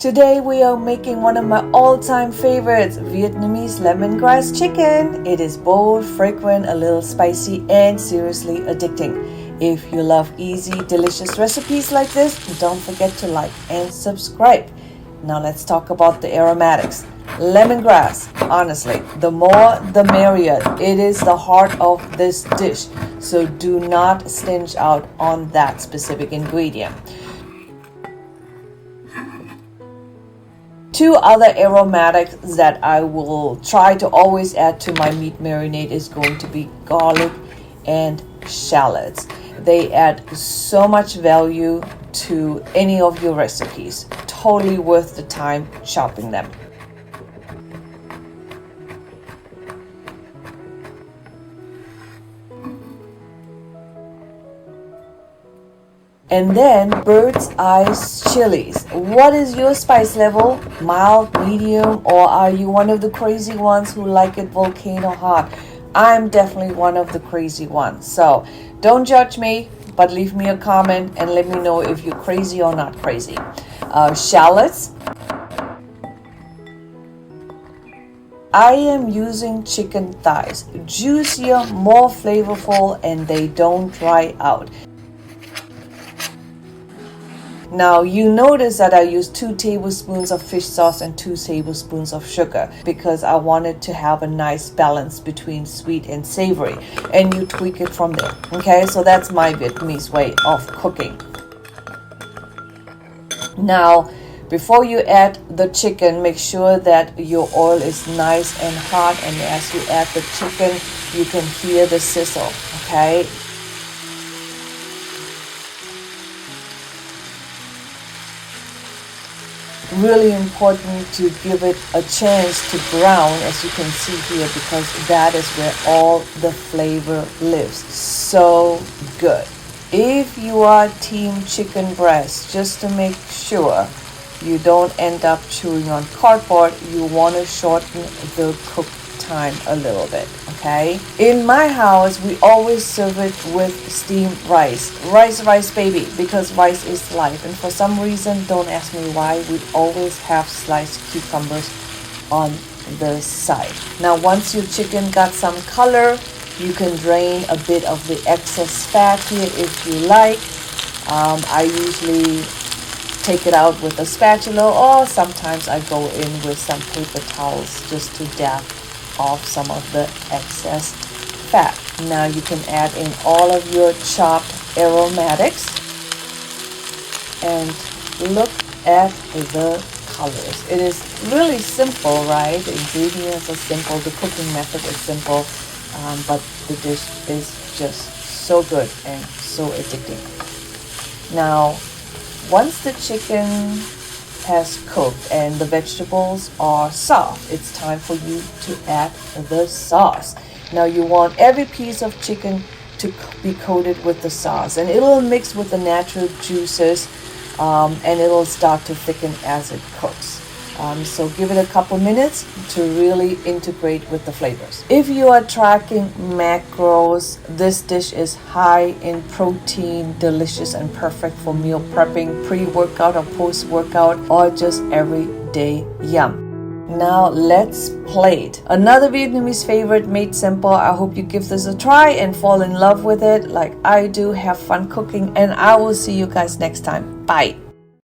Today we are making one of my all-time favorites, Vietnamese lemongrass chicken. It is bold, fragrant, a little spicy, and seriously addicting. If you love easy, delicious recipes like this, don't forget to like and subscribe. Now let's talk about the aromatics. Lemongrass, honestly, the more the merrier. It is the heart of this dish, so do not stinge out on that specific ingredient. Two other aromatics that I will try to always add to my meat marinade is going to be garlic and shallots. They add so much value to any of your recipes. Totally worth the time chopping them. And then bird's eye chilies. What is your spice level? Mild, medium, or are you one of the crazy ones who like it volcano hot? I'm definitely one of the crazy ones. So don't judge me, but leave me a comment and let me know if you're crazy or not crazy. Shallots. I am using chicken thighs. Juicier, more flavorful, and they don't dry out. Now you notice that I used 2 tablespoons of fish sauce and 2 tablespoons of sugar because I wanted to have a nice balance between sweet and savory, and you tweak it from there. Okay, so that's my Vietnamese way of cooking. Now before you add the chicken, make sure that your oil is nice and hot, and as you add the chicken you can hear the sizzle. Okay, really important to give it a chance to brown, as you can see here, because that is where all the flavor lives. So good. If you are team chicken breast, just to make sure you don't end up chewing on cardboard, you want to shorten the cook time a little bit. Okay, in my house we always serve it with steamed rice, baby, because rice is life. And for some reason, don't ask me why, we always have sliced cucumbers on the side. Now once your chicken got some color, you can drain a bit of the excess fat here if you like. I usually take it out with a spatula, or sometimes I go in with some paper towels just to dab off some of the excess fat. Now you can add in all of your chopped aromatics, and look at the colors. It is really simple, right? The ingredients are simple, the cooking method is simple, but the dish is just so good and so addicting. Now once the chicken has cooked and the vegetables are soft, it's time for you to add the sauce. Now you want every piece of chicken to be coated with the sauce, and it'll mix with the natural juices, and it'll start to thicken as it cooks. So give it a couple minutes to really integrate with the flavors. If you are tracking macros, this dish is high in protein, delicious and perfect for meal prepping, pre-workout or post-workout, or just everyday yum. Now let's plate. Another Vietnamese favorite made simple. I hope you give this a try and fall in love with it like I do. Have fun cooking, and I will see you guys next time. Bye.